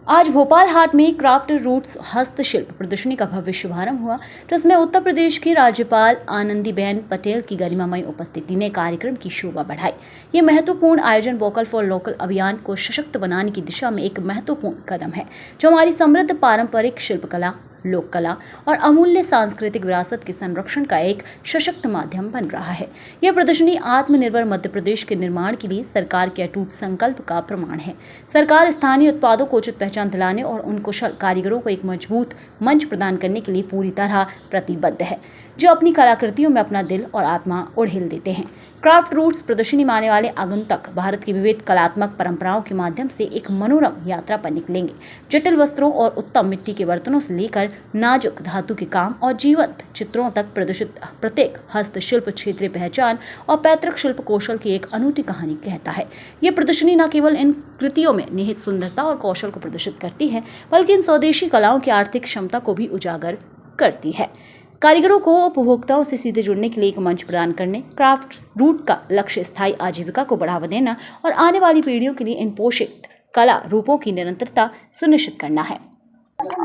आज भोपाल हाट में craft roots हस्तशिल्प प्रदर्शनी का भव्य शुभारंभ हुआ, जिसमें उत्तर प्रदेश की राज्यपाल आनंदीबेन पटेल की गरिमामयी उपस्थिति ने कार्यक्रम की शोभा बढ़ाई। ये महत्वपूर्ण आयोजन वोकल फॉर लोकल अभियान को सशक्त बनाने की दिशा में एक महत्वपूर्ण कदम है, जो हमारी समृद्ध पारंपरिक शिल्पकला, लोक कला और अमूल्य सांस्कृतिक विरासत के संरक्षण का एक सशक्त माध्यम बन रहा है। यह प्रदर्शनी आत्मनिर्भर मध्य प्रदेश के निर्माण के लिए सरकार के अटूट संकल्प का प्रमाण है। सरकार स्थानीय उत्पादों को उचित पहचान दिलाने और उन कुशल कारीगरों को एक मजबूत मंच प्रदान करने के लिए पूरी तरह प्रतिबद्ध है, जो अपनी कलाकृतियों में अपना दिल और आत्मा उड़ेल देते हैं। क्राफ्ट रूट्स प्रदर्शनी में आने वाले आगंतुक भारत की विविध कलात्मक परंपराओं के माध्यम से एक मनोरम यात्रा पर निकलेंगे। जटिल वस्त्रों और उत्तम मिट्टी के बर्तनों से लेकर नाजुक धातु के काम और जीवंत चित्रों तक प्रदर्शित प्रत्येक हस्तशिल्प क्षेत्रीय पहचान और पैतृक शिल्प कौशल की एक अनूठी कहानी कहता है। ये प्रदर्शनी न केवल इन कृतियों में निहित सुंदरता और कौशल को प्रदर्शित करती है, बल्कि इन स्वदेशी कलाओं की आर्थिक क्षमता को भी उजागर करती है। कारीगरों को उपभोक्ताओं से सीधे जुड़ने के लिए एक मंच प्रदान करने, क्राफ्ट रूट का लक्ष्य स्थायी आजीविका को बढ़ावा देना और आने वाली पीढ़ियों के लिए इन पोषित कला रूपों की निरंतरता सुनिश्चित करना है।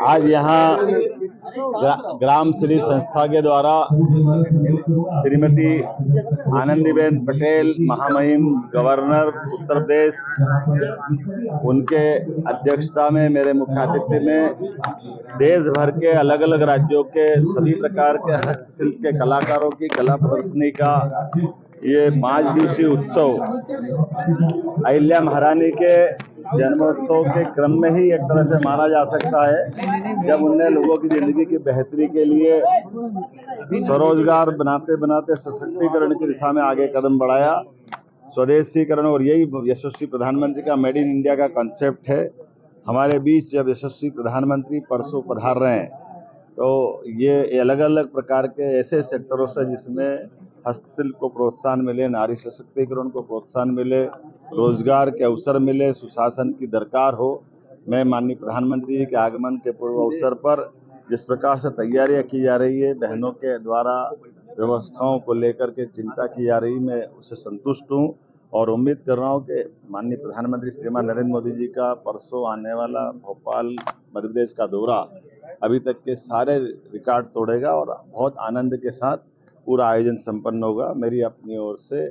आज यहाँ ग्राम श्री संस्था के द्वारा श्रीमती आनंदीबेन पटेल, महामहिम गवर्नर उत्तर प्रदेश, उनके अध्यक्षता में मेरे मुख्य आतिथ्य में देश भर के अलग अलग राज्यों के सभी प्रकार के हस्तशिल्प के कलाकारों की कला प्रदर्शनी का ये 5 दिवसीय उत्सव अहिल्या महारानी के जन्मोत्सव के क्रम में ही एक तरह से माना जा सकता है, जब उनने लोगों की जिंदगी की बेहतरी के लिए स्वरोजगार बनाते बनाते सशक्तिकरण की दिशा में आगे कदम बढ़ाया। स्वदेशीकरण, और यही यशस्वी प्रधानमंत्री का मेड इन इंडिया का कॉन्सेप्ट है। हमारे बीच जब यशस्वी प्रधानमंत्री परसों पधार रहे हैं, तो ये अलग अलग प्रकार के ऐसे सेक्टरों से जिसमें हस्तशिल्प को प्रोत्साहन मिले, नारी सशक्तिकरण को प्रोत्साहन मिले, रोजगार के अवसर मिले, सुशासन की दरकार हो। मैं माननीय प्रधानमंत्री जी के आगमन के पूर्व अवसर पर जिस प्रकार से तैयारियां की जा रही है, बहनों के द्वारा व्यवस्थाओं को लेकर के चिंता की जा रही, मैं उससे संतुष्ट हूँ और उम्मीद कर रहा हूँ कि माननीय प्रधानमंत्री श्रीमान नरेंद्र मोदी जी का परसों आने वाला भोपाल मध्य प्रदेश का दौरा अभी तक के सारे रिकॉर्ड तोड़ेगा और बहुत आनंद के साथ पूरा आयोजन संपन्न होगा। मेरी अपनी ओर से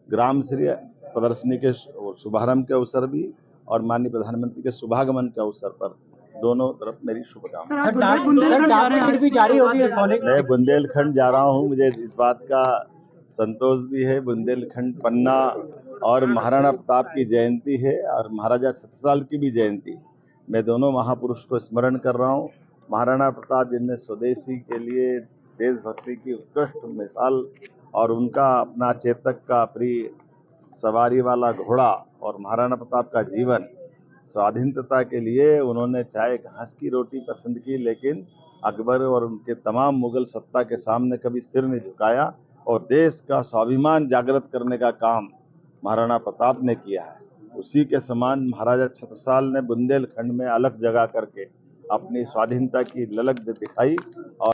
ग्राम श्री प्रदर्शनी के शुभारंभ के अवसर भी और माननीय प्रधानमंत्री के शुभागमन के अवसर पर दोनों तरफ मेरी शुभकामनाएं। मैं बुंदेलखंड जा रहा हूं, मुझे इस बात का संतोष भी है। बुंदेलखंड, पन्ना और महाराणा प्रताप की जयंती है और महाराजा छत्रसाल की भी जयंती। मैं दोनों महापुरुष को स्मरण कर रहा हूं। महाराणा प्रताप जिनने स्वदेशी के लिए देशभक्ति की उत्कृष्ट मिसाल और उनका अपना चेतक का प्रिय सवारी वाला घोड़ा और महाराणा प्रताप का जीवन, स्वाधीनता के लिए उन्होंने चाहे घास की रोटी पसंद की, लेकिन अकबर और उनके तमाम मुगल सत्ता के सामने कभी सिर नहीं झुकाया और देश का स्वाभिमान जागृत करने का काम महाराणा प्रताप ने किया है। उसी के समान महाराजा छत्रसाल ने बुंदेलखंड में अलग जगह करके अपनी स्वाधीनता की ललक दिखाई और